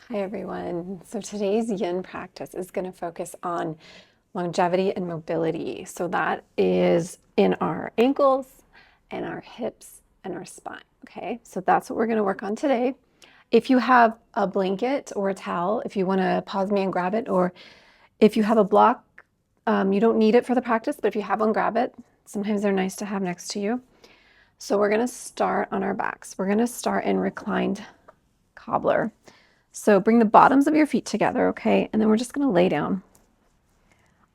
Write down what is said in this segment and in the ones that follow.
Hi everyone. So today's yin practice is going to focus on longevity and mobility. So that is in our ankles and our hips and our spine. Okay, so that's what we're going to work on today. If you have a blanket or a towel, if you want to pause me and grab it, or if you have a block, you don't need it for the practice, but if you have one, grab it. Sometimes they're nice to have next to you. So we're going to start on our backs. We're going to start in reclined cobbler. So bring the bottoms of your feet together, okay? And then we're just going to lay down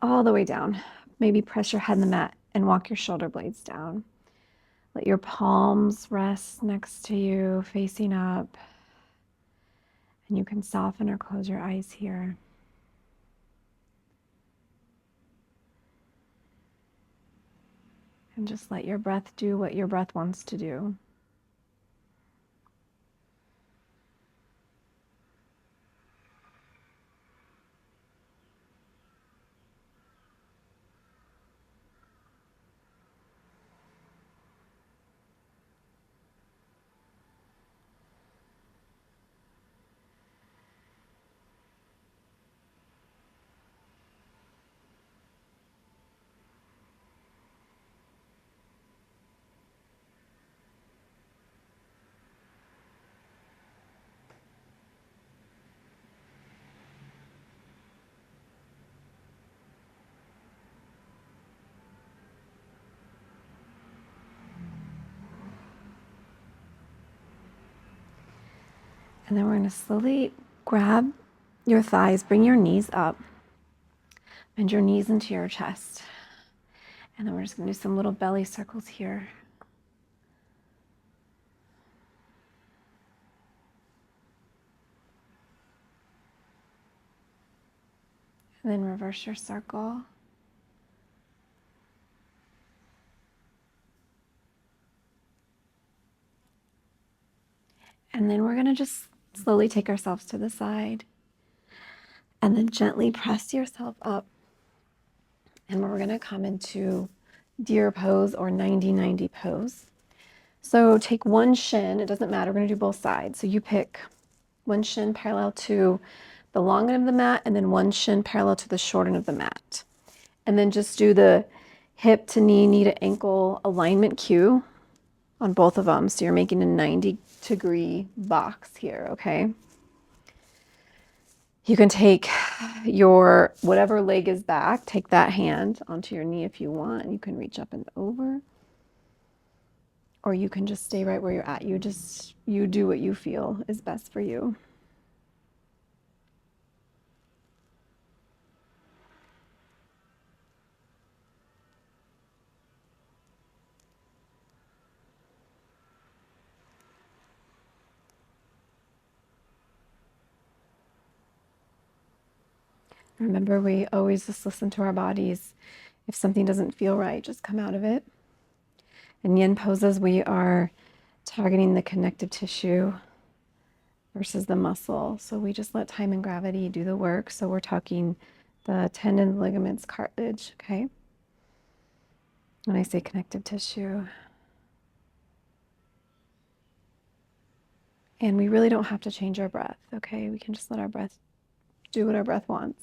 all the way down. Maybe press your head in the mat and walk your shoulder blades down. Let your palms rest next to you, facing up. And you can soften or close your eyes here. And just let your breath do what your breath wants to do. And then we're going to slowly grab your thighs, bring your knees up, bend your knees into your chest. And then we're just going to do some little belly circles here. And then reverse your circle. And then we're going to just slowly take ourselves to the side and then gently press yourself up. And we're going to come into deer pose or 90-90 pose. So take one shin, it doesn't matter, we're going to do both sides. So you pick one shin parallel to the long end of the mat and then one shin parallel to the short end of the mat. And then just do the hip to knee, knee to ankle alignment cue on both of them. So you're making a 90-degree box here, okay? You can take your, whatever leg is back, take that hand onto your knee if you want. You can reach up and over. Or you can just stay right where you're at. You do what you feel is best for you. Remember, we always just listen to our bodies. If something doesn't feel right, just come out of it. In yin poses, we are targeting the connective tissue versus the muscle. So we just let time and gravity do the work. So we're talking the tendons, ligaments, cartilage, okay? When I say connective tissue. And we really don't have to change our breath, okay? We can just let our breath do what our breath wants.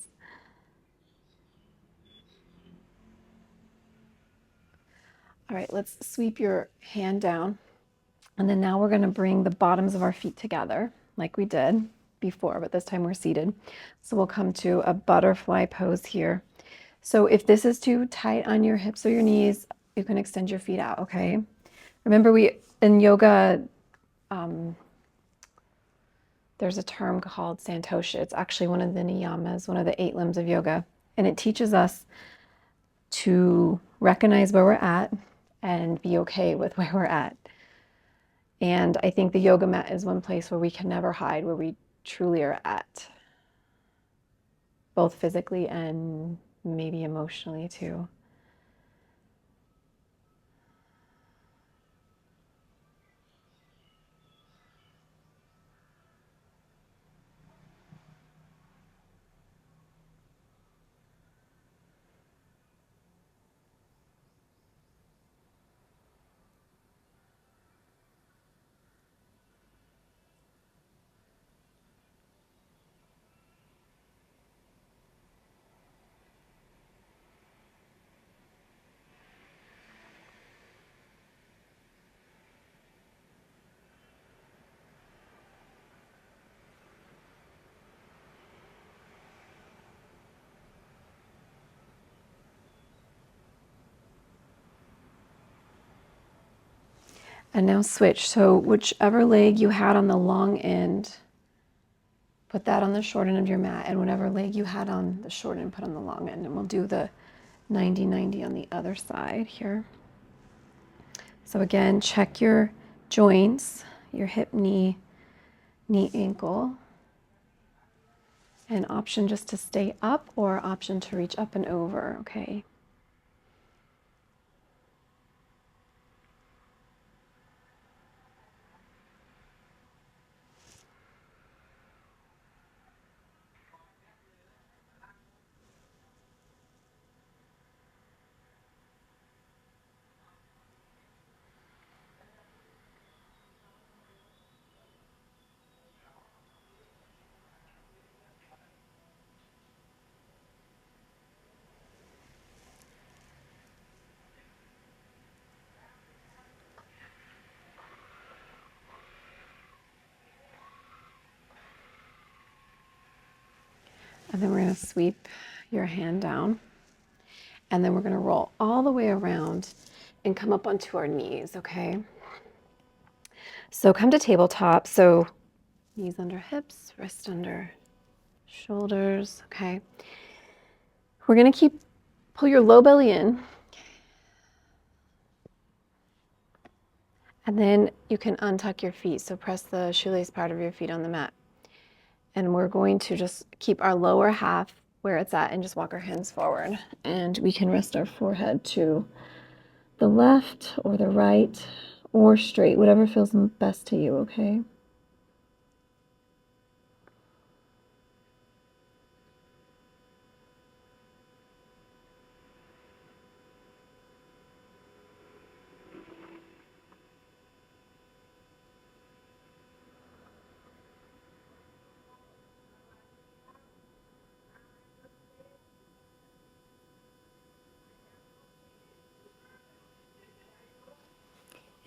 All right, let's sweep your hand down. And then now we're going to bring the bottoms of our feet together like we did before, but this time we're seated. So we'll come to a butterfly pose here. So if this is too tight on your hips or your knees, you can extend your feet out, okay? Remember, in yoga, there's a term called Santosha. It's actually one of the niyamas, one of the 8 limbs of yoga. And it teaches us to recognize where we're at and be okay with where we're at. And I think the yoga mat is one place where we can never hide, where we truly are at, both physically and maybe emotionally too. And now switch. So whichever leg you had on the long end, put that on the short end of your mat, and whatever leg you had on the short end, put on the long end. And we'll do the 90-90 on the other side here. So again, check your joints, your hip, knee, ankle. An option just to stay up or option to reach up and over, okay? And then we're going to sweep your hand down. And then we're going to roll all the way around and come up onto our knees, okay? So come to tabletop. So knees under hips, wrist under shoulders, okay? We're going to pull your low belly in. And then you can untuck your feet. So press the shoelace part of your feet on the mat. And we're going to just keep our lower half where it's at and just walk our hands forward. And we can rest our forehead to the left or the right or straight, whatever feels best to you, okay?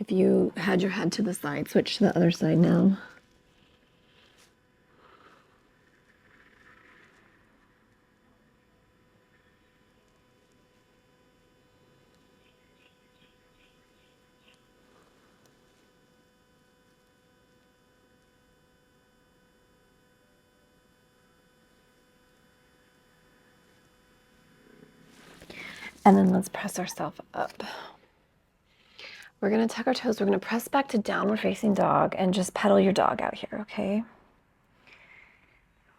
If you had your head to the side, switch to the other side now. And then let's press ourselves up. We're going to tuck our toes. We're going to press back to downward facing dog and just pedal your dog out here, okay?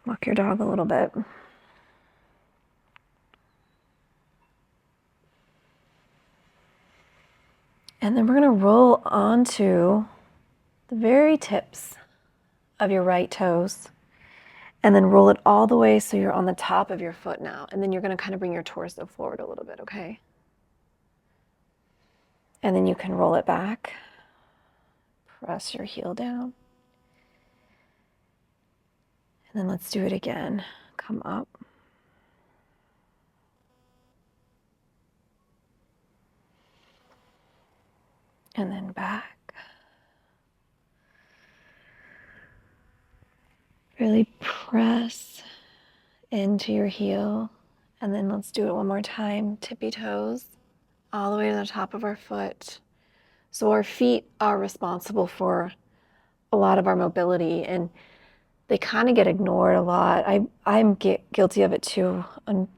Walk your dog a little bit. And then we're going to roll onto the very tips of your right toes and then roll it all the way so you're on the top of your foot now. And then you're going to kind of bring your torso forward a little bit, okay? And then you can roll it back. Press your heel down. And then let's do it again. Come up. And then back. Really press into your heel. And then let's do it one more time. Tippy toes all the way to the top of our foot. So our feet are responsible for a lot of our mobility, and they kind of get ignored a lot. I'm guilty of it too. And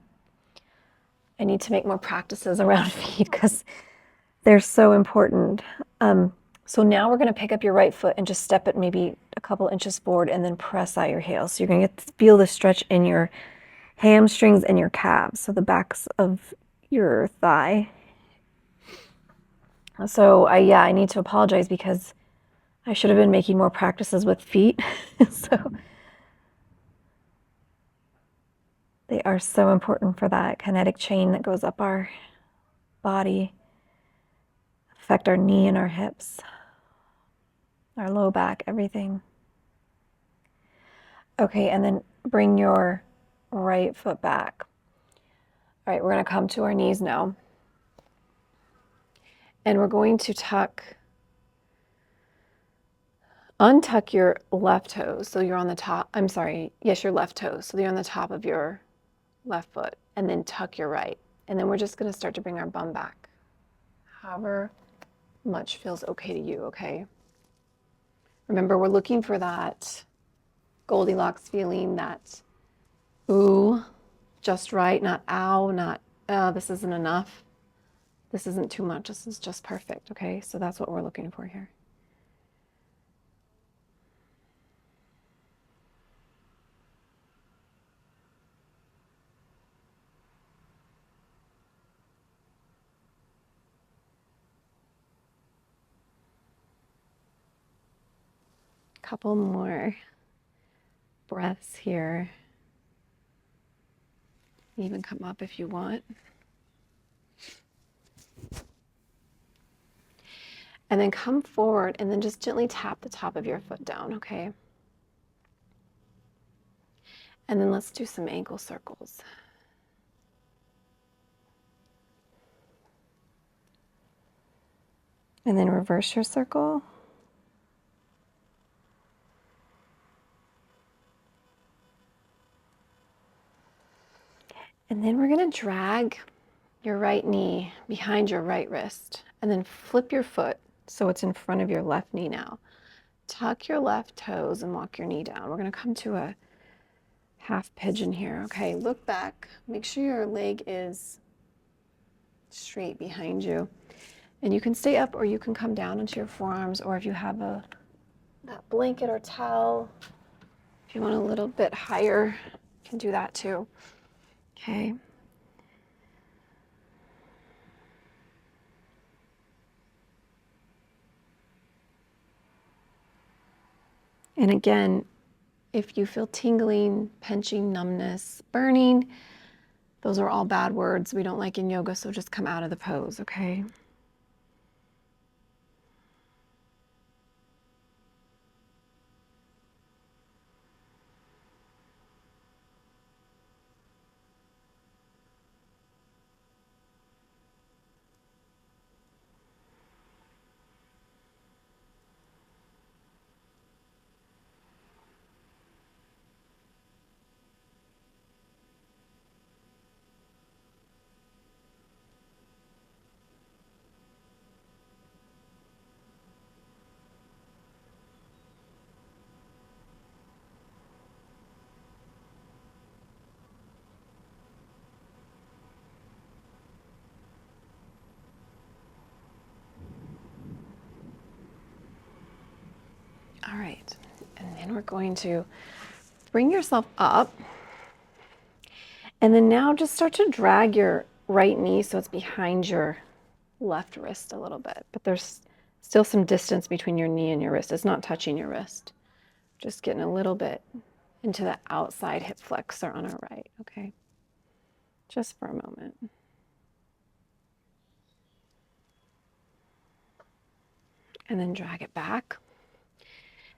I need to make more practices around feet because they're so important. So now we're going to pick up your right foot and just step it maybe a couple inches forward and then press out your heel. So you're going to feel the stretch in your hamstrings and your calves, so the backs of your thigh. So I need to apologize because I should have been making more practices with feet. So they are so important for that kinetic chain that goes up our body, affect our knee and our hips, our low back, everything. Okay, and then bring your right foot back. All right, we're going to come to our knees now. And we're going to untuck your left toes. So you're on the top, your left toes. So you're on the top of your left foot, and then tuck your right. And then we're just going to start to bring our bum back. Hover much feels okay to you, okay? Remember, we're looking for that Goldilocks feeling, that ooh, just right, not ow, not this isn't enough. This isn't too much. This is just perfect, okay? So that's what we're looking for here. Couple more breaths here. Even come up if you want. And then come forward and then just gently tap the top of your foot down, okay? And then let's do some ankle circles. And then reverse your circle. And then we're going to drag your right knee behind your right wrist and then flip your foot so it's in front of your left knee now. Tuck your left toes and walk your knee down. We're going to come to a half pigeon here. Okay, look back. Make sure your leg is straight behind you. And you can stay up or you can come down into your forearms, or if you have that blanket or towel, if you want a little bit higher, you can do that too. Okay. And again, if you feel tingling, pinching, numbness, burning, those are all bad words we don't like in yoga, so just come out of the pose, okay? All right, and then we're going to bring yourself up. And then now just start to drag your right knee so it's behind your left wrist a little bit. But there's still some distance between your knee and your wrist. It's not touching your wrist. Just getting a little bit into the outside hip flexor on our right, okay? Just for a moment. And then drag it back.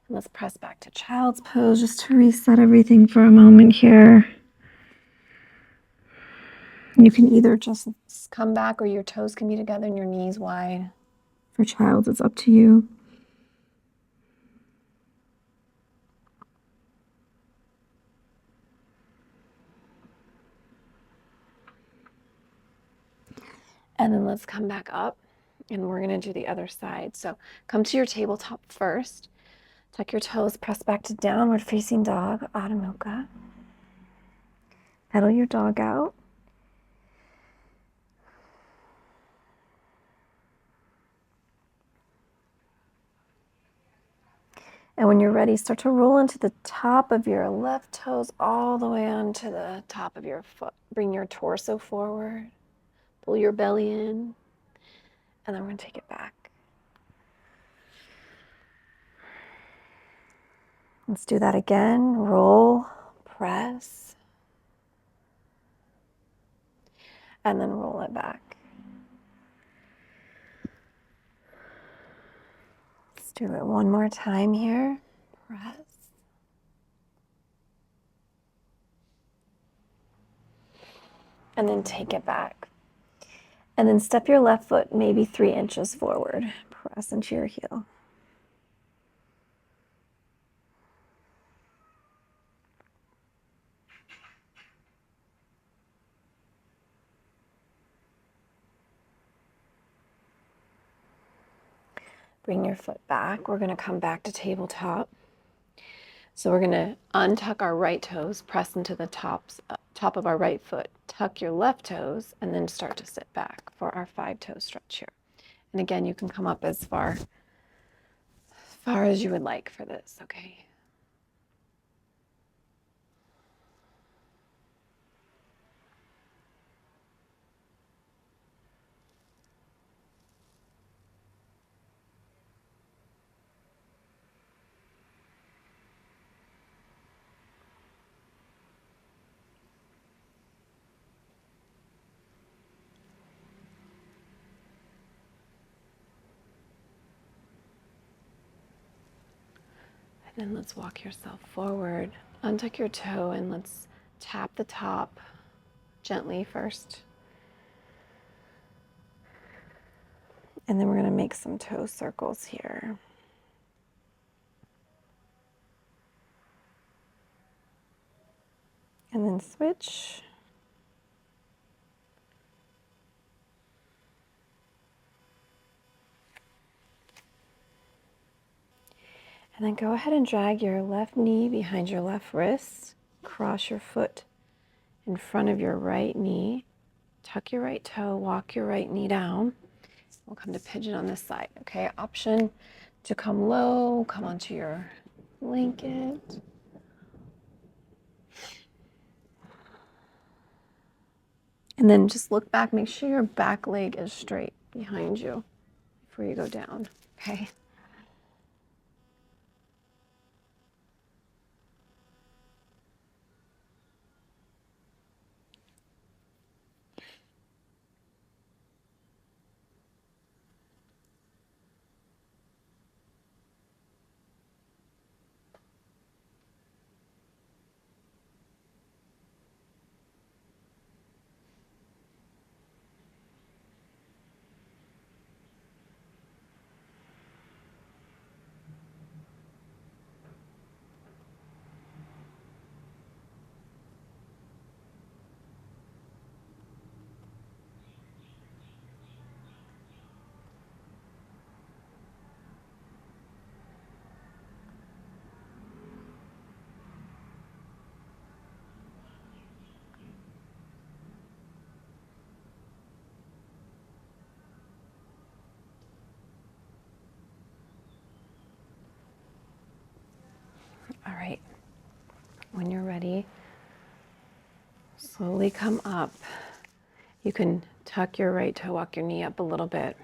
And let's press back to child's pose just to reset everything for a moment here. You can either just come back or your toes can be together and your knees wide. For child's, it's up to you. And then let's come back up and we're going to do the other side. So come to your tabletop first. Tuck your toes, press back to downward facing dog, Adho Mukha. Pedal your dog out. And when you're ready, start to roll into the top of your left toes all the way onto the top of your foot. Bring your torso forward, pull your belly in, and then we're going to take it back. Let's do that again. Roll, press, and then roll it back. Let's do it one more time here. Press. And then take it back. And then step your left foot maybe 3 inches forward. Press into your heel. Bring your foot back. We're going to come back to tabletop. So we're going to untuck our right toes, press into the top of our right foot, tuck your left toes, and then start to sit back for our 5-toe stretch here. And again, you can come up as far as you would like for this, okay? And then let's walk yourself forward. Untuck your toe and let's tap the top gently first. And then we're going to make some toe circles here. And then switch. And then go ahead and drag your left knee behind your left wrist. Cross your foot in front of your right knee. Tuck your right toe, walk your right knee down. We'll come to pigeon on this side, okay? Option to come low, come onto your blanket. And then just look back, make sure your back leg is straight behind you before you go down, okay? All right, when you're ready, slowly come up. You can tuck your right toe, walk your knee up a little bit,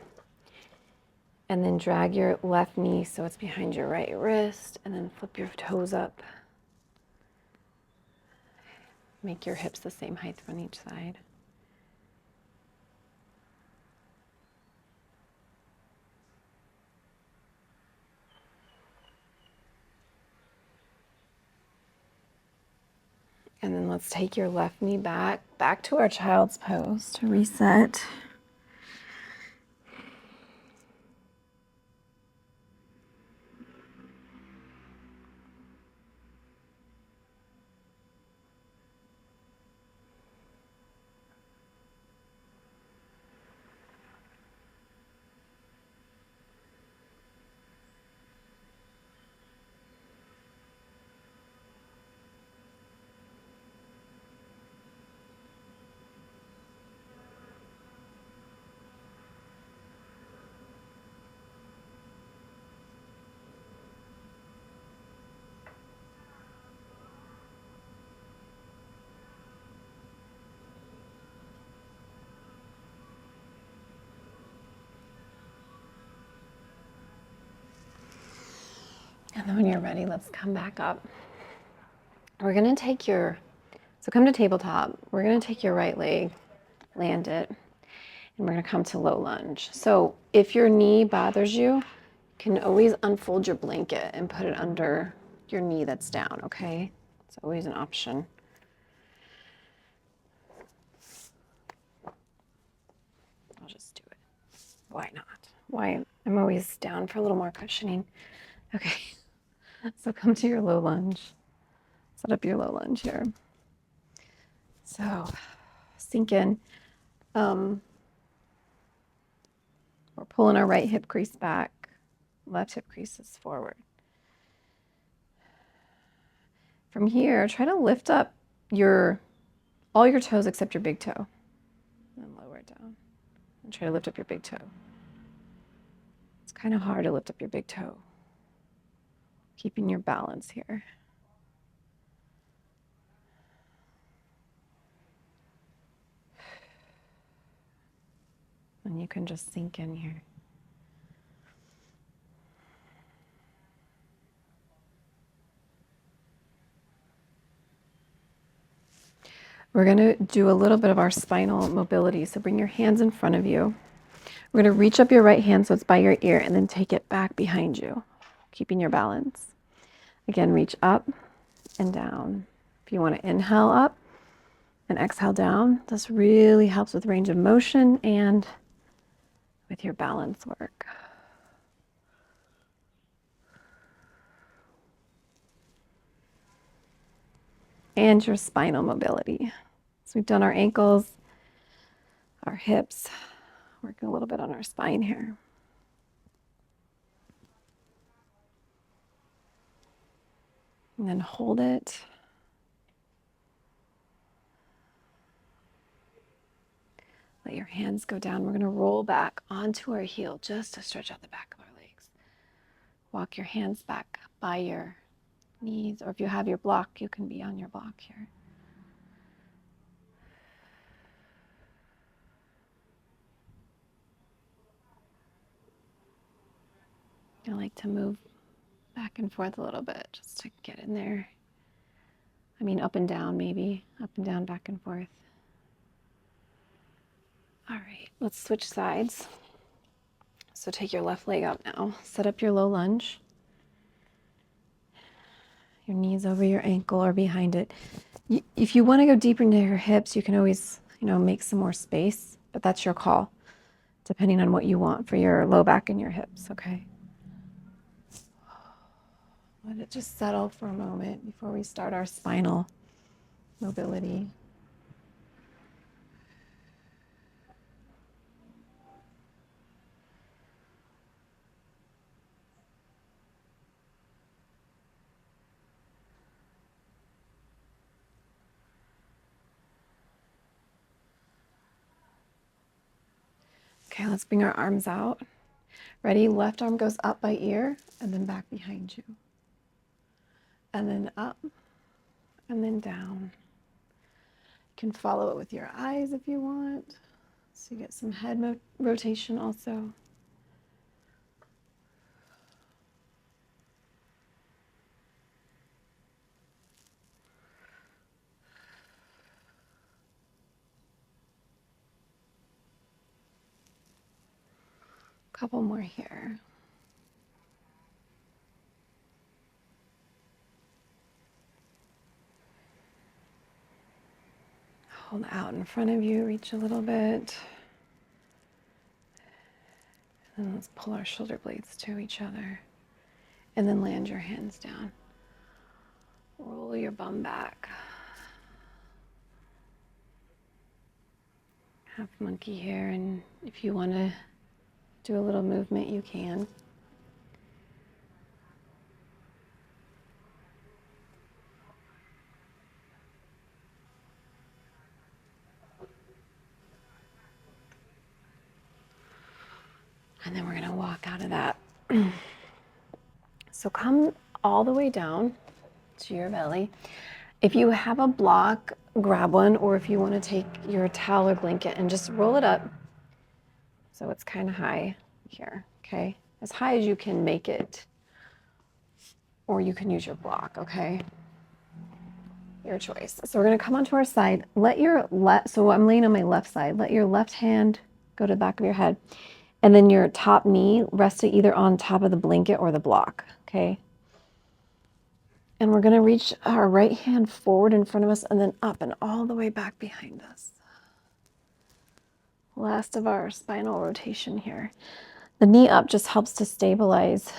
and then drag your left knee so it's behind your right wrist, and then flip your toes up. Make your hips the same height on each side. And then let's take your left knee back to our child's pose to reset. And then when you're ready, let's come back up. We're gonna take so come to tabletop. We're gonna take your right leg, land it, and we're gonna come to low lunge. So if your knee bothers you, you can always unfold your blanket and put it under your knee that's down, okay? It's always an option. I'll just do it. Why not? Why? I'm always down for a little more cushioning. Okay, so come to your low lunge. Set up your low lunge here. So sink in. We're pulling our right hip crease back. Left hip creases forward. From here, try to lift up all your toes except your big toe. And lower it down. And try to lift up your big toe. It's kind of hard to lift up your big toe. Keeping your balance here. And you can just sink in here. We're going to do a little bit of our spinal mobility. So bring your hands in front of you. We're going to reach up your right hand so it's by your ear and then take it back behind you, keeping your balance. Again, reach up and down. If you want to inhale up and exhale down, this really helps with range of motion and with your balance work. And your spinal mobility. So we've done our ankles, our hips, working a little bit on our spine here. And then hold it. Let your hands go down. We're going to roll back onto our heel just to stretch out the back of our legs. Walk your hands back by your knees, or if you have your block, you can be on your block here. I like to move back and forth a little bit just to get in there. I mean, up and down maybe, up and down, back and forth. All right, let's switch sides. So take your left leg up now. Set up your low lunge. Your knees over your ankle or behind it. If you want to go deeper into your hips, you can always, make some more space, but that's your call, depending on what you want for your low back and your hips, okay? Let it just settle for a moment before we start our spinal mobility. Okay, let's bring our arms out. Ready? Left arm goes up by ear and then back behind you. And then up and then down. You can follow it with your eyes if you want. So you get some head rotation also. Couple more here. Hold out in front of you, reach a little bit. And let's pull our shoulder blades to each other. And then land your hands down. Roll your bum back. Half monkey here, and if you want to do a little movement, you can. And then we're going to walk out of that. So come all the way down to your belly. If you have a block, grab one, or if you want to take your towel or blanket and just roll it up so it's kind of high here, okay? As high as you can make it, or you can use your block, okay? Your choice. So we're going to come onto our side. So I'm laying on my left side. Let your left hand go to the back of your head. And then your top knee rest it either on top of the blanket or the block, okay? And we're going to reach our right hand forward in front of us and then up and all the way back behind us. Last of our spinal rotation here. The knee up just helps to stabilize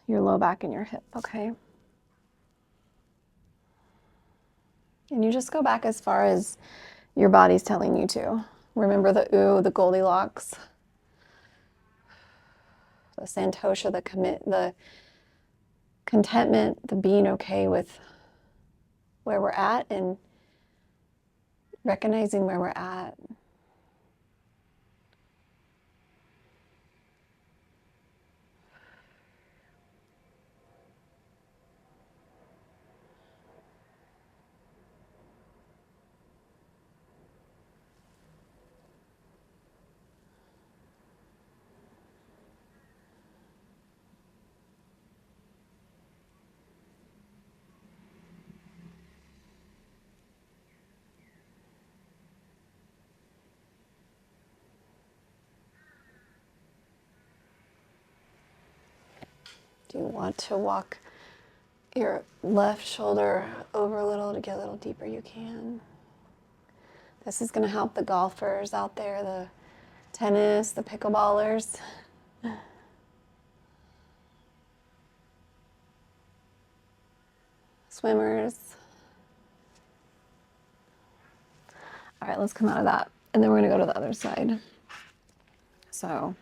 your low back and your hip, okay? And you just go back as far as your body's telling you to. Remember the Goldilocks. the Santosha, the contentment, the being okay with where we're at and recognizing where we're at. Do you want to walk your left shoulder over a little to get a little deeper? You can. This is going to help the golfers out there, the tennis, the pickleballers. Swimmers. All right, let's come out of that. And then we're going to go to the other side. So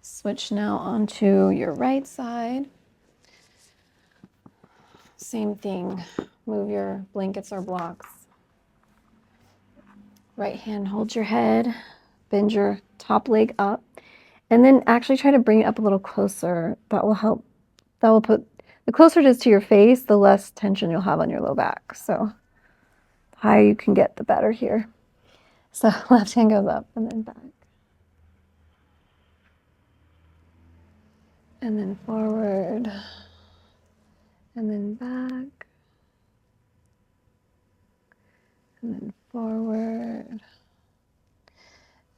switch now onto your right side. Same thing. Move your blankets or blocks. Right hand holds your head. Bend your top leg up. And then actually try to bring it up a little closer. That will help. That will put, the closer it is to your face, the less tension you'll have on your low back. So the higher you can get, the better here. So left hand goes up and then back. And then forward. And then back. And then forward.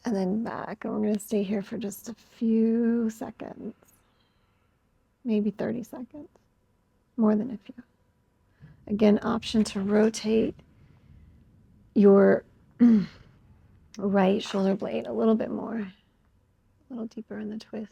And then back. And we're going to stay here for just a few seconds. Maybe 30 seconds. More than a few. Again, option to rotate your right shoulder blade a little bit more. A little deeper in the twist.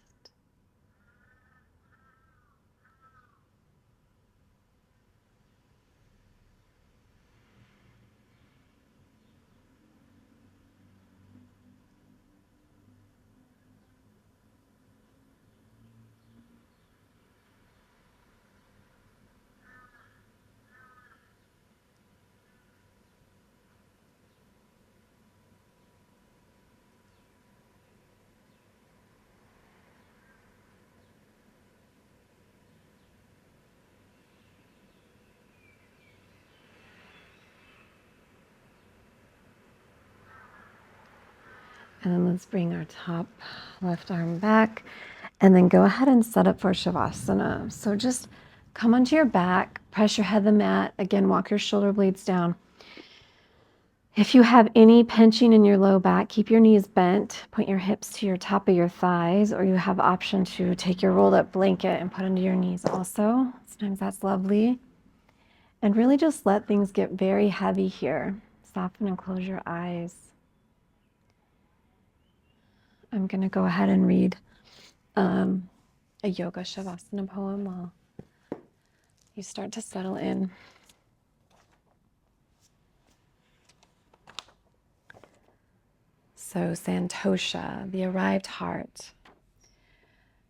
And then let's bring our top left arm back and then go ahead and set up for Savasana. So just come onto your back, press your head to the mat. Again, walk your shoulder blades down. If you have any pinching in your low back, keep your knees bent, point your hips to your top of your thighs, or you have option to take your rolled up blanket and put under your knees also. Sometimes that's lovely. And really just let things get very heavy here. Soften and close your eyes. I'm going to go ahead and read a yoga Savasana poem while you start to settle in. So Santosha, the arrived heart.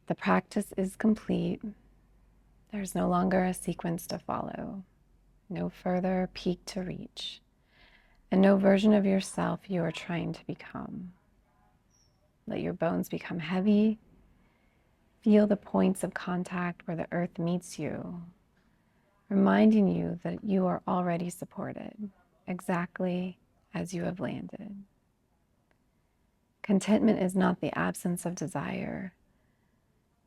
The practice is complete. There's no longer a sequence to follow, no further peak to reach, and no version of yourself you are trying to become. Let your bones become heavy. Feel the points of contact where the earth meets you, reminding you that you are already supported, exactly as you have landed. Contentment is not the absence of desire,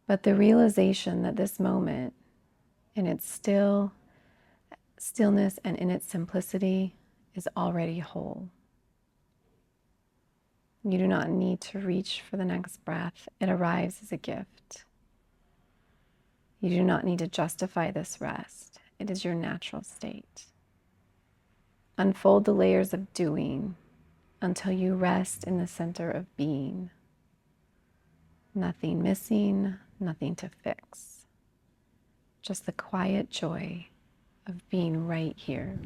but the realization that this moment, in its stillness and in its simplicity, is already whole. You do not need to reach for the next breath. It arrives as a gift. You do not need to justify this rest. It is your natural state. Unfold the layers of doing until you rest in the center of being. Nothing missing, nothing to fix. Just the quiet joy of being right here.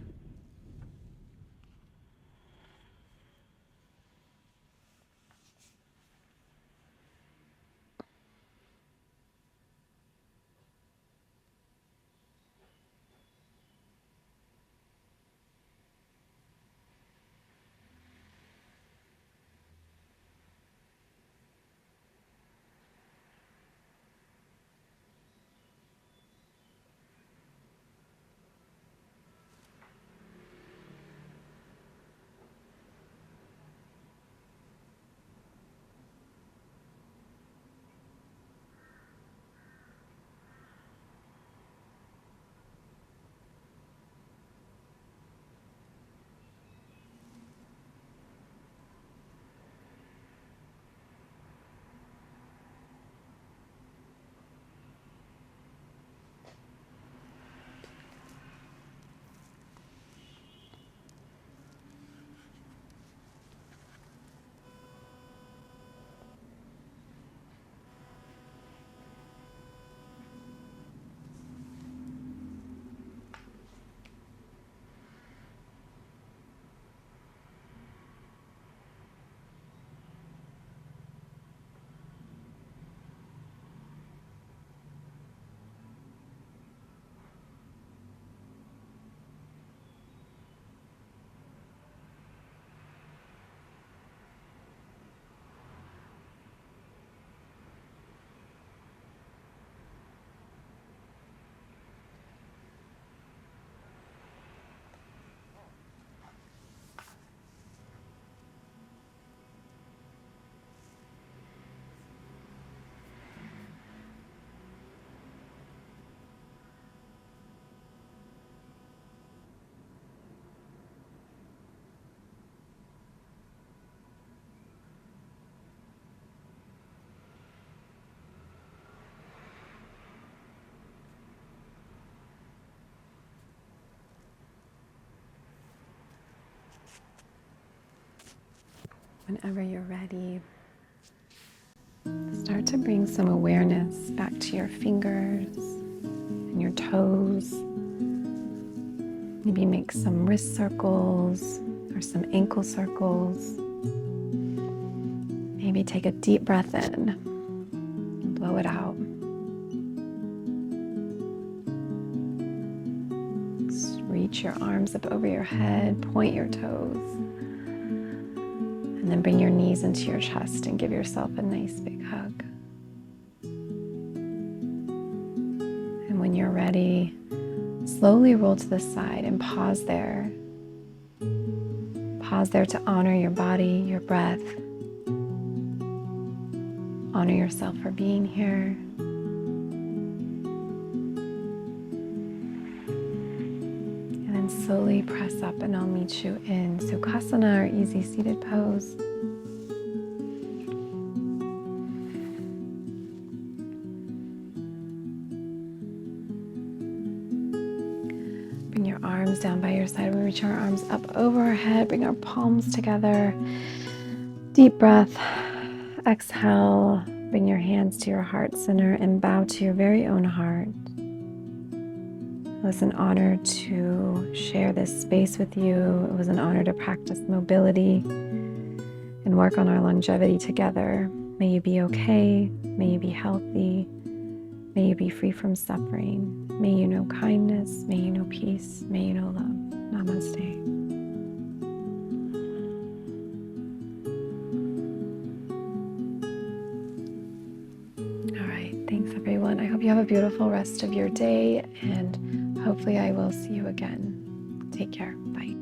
Whenever you're ready, start to bring some awareness back to your fingers and your toes. Maybe make some wrist circles or some ankle circles. Maybe take a deep breath in and blow it out. Just reach your arms up over your head, point your toes, and then bring your knees into your chest and give yourself a nice big hug. And when you're ready, slowly roll to the side and pause there. Pause there to honor your body, your breath. Honor yourself for being here. And then slowly press up and I'll meet you in Sukhasana, or easy seated pose. Bring your arms down by your side. We reach our arms up over our head. Bring our palms together. Deep breath. Exhale. Bring your hands to your heart center and bow to your very own heart. It was an honor to share this space with you. It was an honor to practice mobility and work on our longevity together. May you be okay. May you be healthy. May you be free from suffering. May you know kindness. May you know peace. May you know love. Namaste. All right. Thanks, everyone. I hope you have a beautiful rest of your day, and hopefully I will see you again. Take care. Bye.